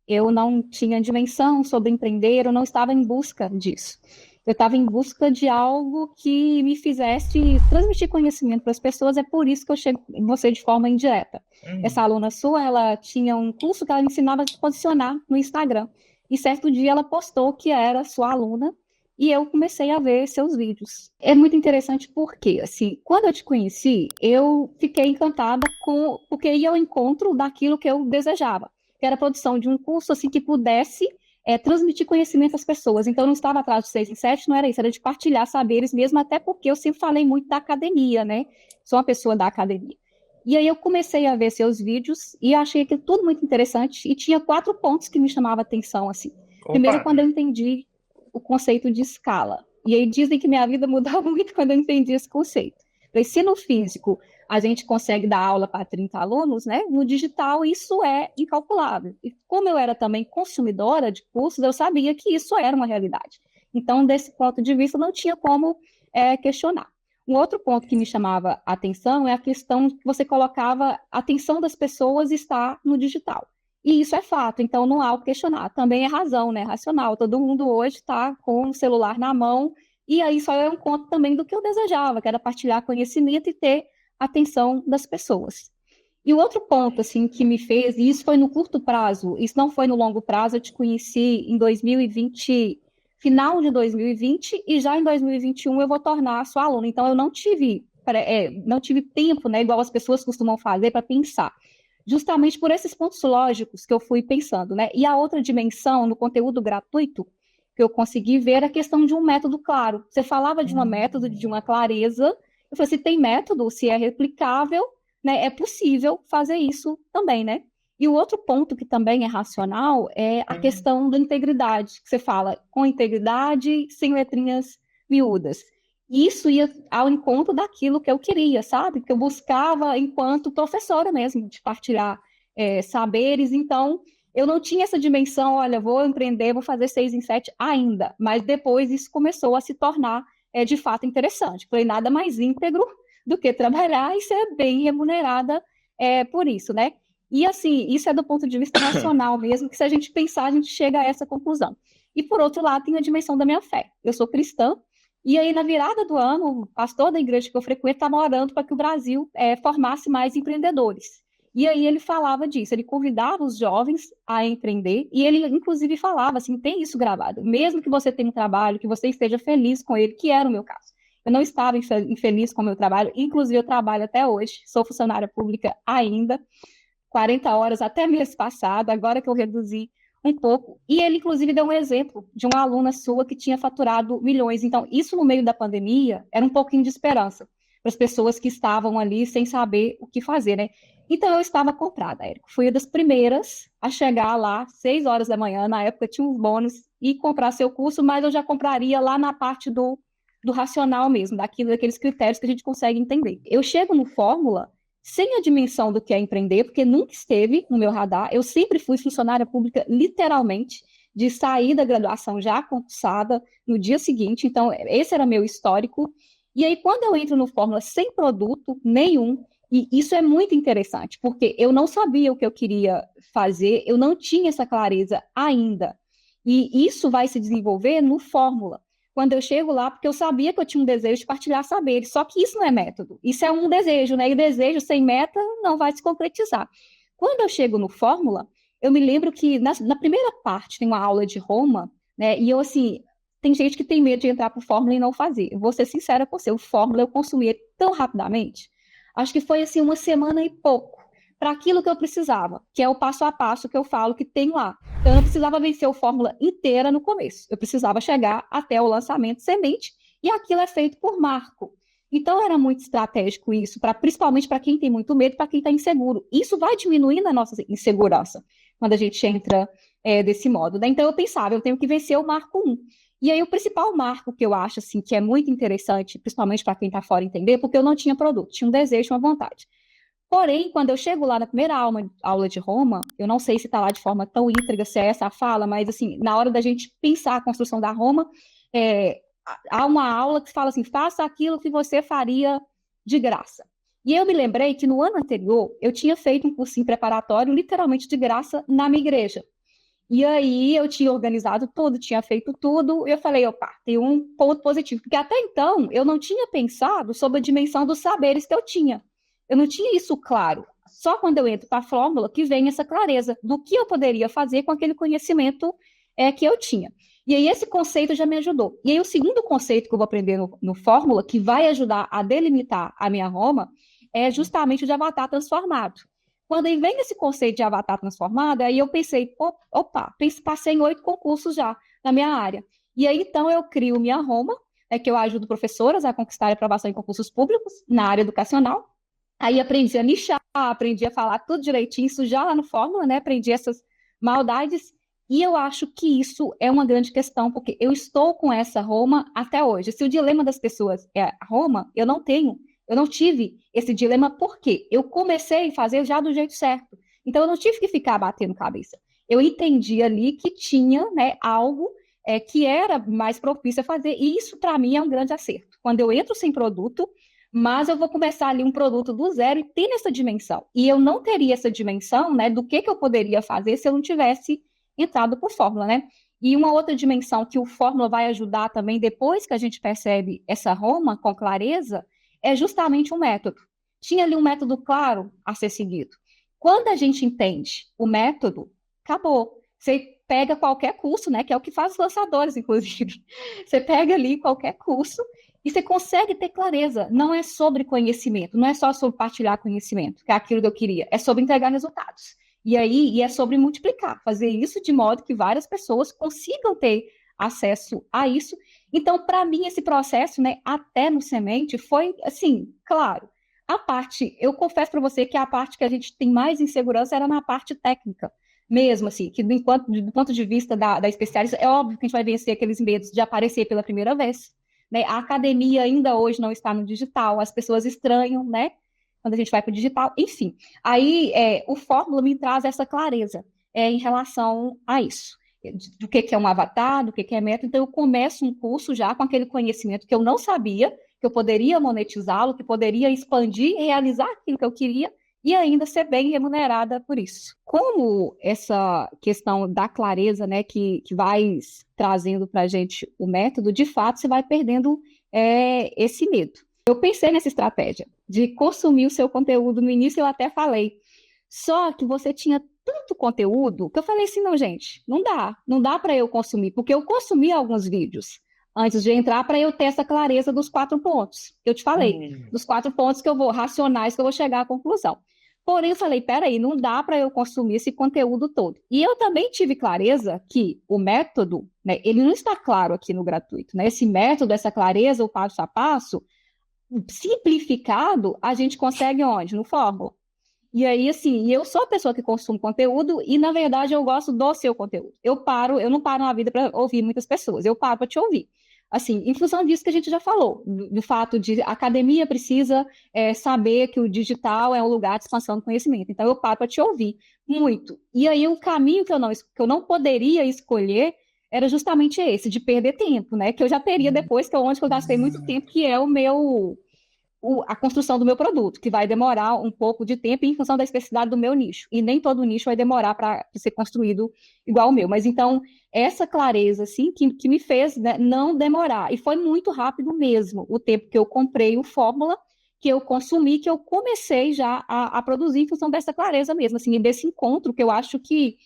eu não tinha dimensão sobre empreender, eu não estava em busca disso. Eu estava em busca de algo que me fizesse transmitir conhecimento para as pessoas, é por isso que eu chego em você de forma indireta. Essa Uhum. aluna sua, ela tinha um curso que ela ensinava a se posicionar no Instagram. E certo dia ela postou que era sua aluna, e eu comecei a ver seus vídeos. É muito interessante porque, assim, quando eu te conheci, eu fiquei encantada porque ia ao encontro daquilo que eu desejava, que era a produção de um curso, assim, que pudesse transmitir conhecimento às pessoas. Então, eu não estava atrás de 6 em 7, não era isso, era de partilhar saberes mesmo, até porque eu sempre falei muito da academia, né? Sou uma pessoa da academia. E aí eu comecei a ver seus vídeos e achei aquilo tudo muito interessante e tinha 4 pontos que me chamavam a atenção, assim. Opa! Primeiro, quando eu entendi o conceito de escala. E aí dizem que minha vida mudou muito quando eu entendi esse conceito. Falei, se no físico a gente consegue dar aula para 30 alunos, né? No digital isso é incalculável. E como eu era também consumidora de cursos, eu sabia que isso era uma realidade. Então, desse ponto de vista, não tinha como questionar. Um outro ponto que me chamava a atenção é a questão que você colocava a atenção das pessoas está no digital. E isso é fato, então não há o que questionar. Também é razão, né? Racional. Todo mundo hoje está com o celular na mão, e aí só é um conto também do que eu desejava, que era partilhar conhecimento e ter a atenção das pessoas. E o outro ponto, assim, que me fez, e isso foi no curto prazo, isso não foi no longo prazo, eu te conheci em 2020, final de 2020, e já em 2021 eu vou tornar sua aluna. Então, eu não tive tempo, né, igual as pessoas costumam fazer, para pensar. Justamente por esses pontos lógicos que eu fui pensando, né? E a outra dimensão no conteúdo gratuito que eu consegui ver era a questão de um método claro. Você falava de um método, de uma clareza. Eu falei, se tem método, se é replicável, né, é possível fazer isso também, né? E o outro ponto que também é racional é a Uhum. questão da integridade, que você fala com integridade, sem letrinhas miúdas. Isso ia ao encontro daquilo que eu queria, sabe? Que eu buscava enquanto professora mesmo, de partilhar saberes. Então, eu não tinha essa dimensão, olha, vou empreender, vou fazer 6 em 7 ainda. Mas depois isso começou a se tornar de fato interessante. Foi nada mais íntegro do que trabalhar e ser bem remunerada por isso, né? E assim, isso é do ponto de vista racional mesmo, que se a gente pensar, a gente chega a essa conclusão. E por outro lado, tem a dimensão da minha fé. Eu sou cristã, e aí, na virada do ano, o pastor da igreja que eu frequento estava orando para que o Brasil formasse mais empreendedores. E aí ele falava disso, ele convidava os jovens a empreender, e ele, inclusive, falava assim, tem isso gravado, mesmo que você tenha um trabalho, que você esteja feliz com ele, que era o meu caso. Eu não estava infeliz com o meu trabalho, inclusive eu trabalho até hoje, sou funcionária pública ainda, 40 horas até mês passado, agora que eu reduzi um pouco. E ele, inclusive, deu um exemplo de uma aluna sua que tinha faturado milhões. Então, isso no meio da pandemia era um pouquinho de esperança para as pessoas que estavam ali sem saber o que fazer, né? Então, eu estava comprada, Érico. Fui uma das primeiras a chegar lá, 6 horas da manhã, na época tinha uns bônus, e comprar seu curso, mas eu já compraria lá na parte do racional mesmo, daqueles critérios que a gente consegue entender. Eu chego no Fórmula sem a dimensão do que é empreender, porque nunca esteve no meu radar. Eu sempre fui funcionária pública, literalmente, de sair da graduação já concursada no dia seguinte. Então, esse era meu histórico. E aí, quando eu entro no Fórmula sem produto nenhum, e isso é muito interessante, porque eu não sabia o que eu queria fazer, eu não tinha essa clareza ainda. E isso vai se desenvolver no Fórmula quando eu chego lá, porque eu sabia que eu tinha um desejo de partilhar saberes, só que isso não é método, isso é um desejo, né? E desejo sem meta não vai se concretizar. Quando eu chego no Fórmula, eu me lembro que na primeira parte tem uma aula de Roma, né? E eu, assim, tem gente que tem medo de entrar para o Fórmula e não fazer. Eu vou ser sincera com você, o Fórmula eu consumi ele tão rapidamente, acho que foi, assim, uma semana e pouco, para aquilo que eu precisava, que é o passo a passo que eu falo que tem lá. Então, eu não precisava vencer o Fórmula inteira no começo. Eu precisava chegar até o lançamento semente, e aquilo é feito por marco. Então, era muito estratégico isso, principalmente para quem tem muito medo, para quem está inseguro. Isso vai diminuindo a nossa insegurança quando a gente entra desse modo, né? Então, eu pensava, eu tenho que vencer o marco um. E aí, o principal marco que eu acho assim, que é muito interessante, principalmente para quem está fora entender, porque eu não tinha produto, tinha um desejo, uma vontade. Porém, quando eu chego lá na primeira aula de Roma, eu não sei se está lá de forma tão íntegra, se é essa a fala, mas assim, na hora da gente pensar a construção da Roma, é, há uma aula que fala assim, faça aquilo que você faria de graça. E eu me lembrei que no ano anterior, eu tinha feito um cursinho preparatório, literalmente de graça, na minha igreja. E aí eu tinha organizado tudo, tinha feito tudo, e eu falei, opa, tem um ponto positivo, porque até então eu não tinha pensado sobre a dimensão dos saberes que eu tinha. Eu não tinha isso claro. Só quando eu entro para a fórmula que vem essa clareza do que eu poderia fazer com aquele conhecimento que eu tinha. E aí esse conceito já me ajudou. E aí o segundo conceito que eu vou aprender no Fórmula, que vai ajudar a delimitar a minha Roma, é justamente o de avatar transformado. Quando aí vem esse conceito de avatar transformado, aí eu pensei, opa, passei em 8 concursos já na minha área. E aí, então, eu crio minha Roma, que eu ajudo professoras a conquistar a aprovação em concursos públicos na área educacional. Aí aprendi a nichar, aprendi a falar tudo direitinho, isso já lá no Fórmula, né? Aprendi essas maldades. E eu acho que isso é uma grande questão, porque eu estou com essa Roma até hoje. Se o dilema das pessoas é a Roma, eu não tenho. Eu não tive esse dilema porque eu comecei a fazer já do jeito certo. Então eu não tive que ficar batendo cabeça. Eu entendi ali que tinha, né, algo que era mais propício a fazer, e isso para mim é um grande acerto. Quando eu entro sem produto, mas eu vou começar ali um produto do zero e ter essa dimensão. E eu não teria essa dimensão, né, do que eu poderia fazer se eu não tivesse entrado por fórmula, né? E uma outra dimensão que o fórmula vai ajudar também, depois que a gente percebe essa Roma com clareza, é justamente um método. Tinha ali um método claro a ser seguido. Quando a gente entende o método, acabou. Você pega qualquer curso, né, que é o que faz os lançadores, inclusive. Você pega ali qualquer curso e você consegue ter clareza. Não é sobre conhecimento, não é só sobre partilhar conhecimento, que é aquilo que eu queria, é sobre entregar resultados. E é sobre multiplicar, fazer isso de modo que várias pessoas consigam ter acesso a isso. Então, para mim, esse processo, né, até no semente, foi assim, claro. A parte, eu confesso para você que a parte que a gente tem mais insegurança era na parte técnica, mesmo assim, que do ponto de vista da especialista, é óbvio que a gente vai vencer aqueles medos de aparecer pela primeira vez, né? A academia ainda hoje não está no digital, as pessoas estranham, né? Quando a gente vai para o digital, enfim. Aí o Fórmula me traz essa clareza em relação a isso, do que é um avatar, do que é método. Então, eu começo um curso já com aquele conhecimento que eu não sabia, que eu poderia monetizá-lo, que poderia expandir e realizar aquilo que eu queria, e ainda ser bem remunerada por isso. Como essa questão da clareza, né, que vai trazendo para a gente o método, de fato, você vai perdendo esse medo. Eu pensei nessa estratégia de consumir o seu conteúdo. No início eu até falei, só que você tinha tanto conteúdo que eu falei assim, não, gente, não dá para eu consumir, porque eu consumi alguns vídeos antes de entrar para eu ter essa clareza dos 4 pontos. Eu te falei, dos 4 pontos que eu vou, racionais, que eu vou chegar à conclusão. Porém, eu falei, peraí, não dá para eu consumir esse conteúdo todo. E eu também tive clareza que o método, né, ele não está claro aqui no gratuito, né? Esse método, essa clareza, o passo a passo, simplificado, a gente consegue onde? No Fórmula. E aí, assim, eu sou a pessoa que consome conteúdo e, na verdade, eu gosto do seu conteúdo. Eu não paro na vida para ouvir muitas pessoas, eu paro para te ouvir. Assim, em função disso que a gente já falou, do fato de a academia precisa saber que o digital é um lugar de expansão do conhecimento. Então, eu paro para te ouvir muito. E aí, o caminho que eu não poderia escolher era justamente esse, de perder tempo, né? Que eu já teria depois, que é onde eu gastei muito tempo, que é a construção do meu produto, que vai demorar um pouco de tempo em função da especificidade do meu nicho. E nem todo nicho vai demorar para ser construído igual o meu. Mas então, essa clareza, assim, que me fez, né, não demorar. E foi muito rápido mesmo o tempo que eu comprei o Fórmula, que eu consumi, que eu comecei já a produzir em função dessa clareza mesmo, assim, desse encontro que eu acho que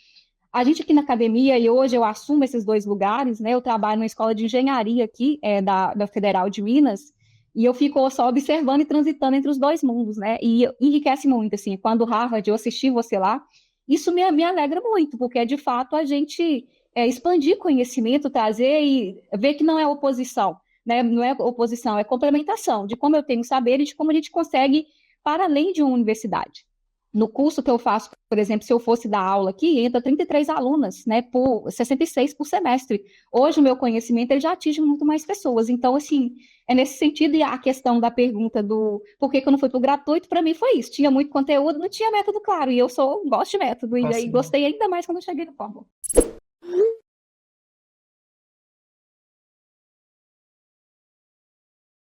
a gente aqui na academia, e hoje eu assumo esses 2 lugares, né? Eu trabalho numa escola de engenharia aqui, da Federal de Minas, e eu fico só observando e transitando entre os 2 mundos, né? E enriquece muito, assim, quando Harvard, eu assisti você lá, isso me alegra muito, porque é de fato a gente expandir conhecimento, trazer e ver que não é oposição, né? Não é oposição, é complementação de como eu tenho saber e de como a gente consegue para além de uma universidade. No curso que eu faço, por exemplo, se eu fosse dar aula aqui, entra 33 alunas, né, por 66 por semestre. Hoje o meu conhecimento ele já atinge muito mais pessoas. Então, assim, é nesse sentido, e a questão da pergunta do por que que eu não fui para o gratuito, para mim foi isso. Tinha muito conteúdo, não tinha método claro, e eu gosto de método, e aí Assim, gostei ainda mais quando eu cheguei no Fórmula.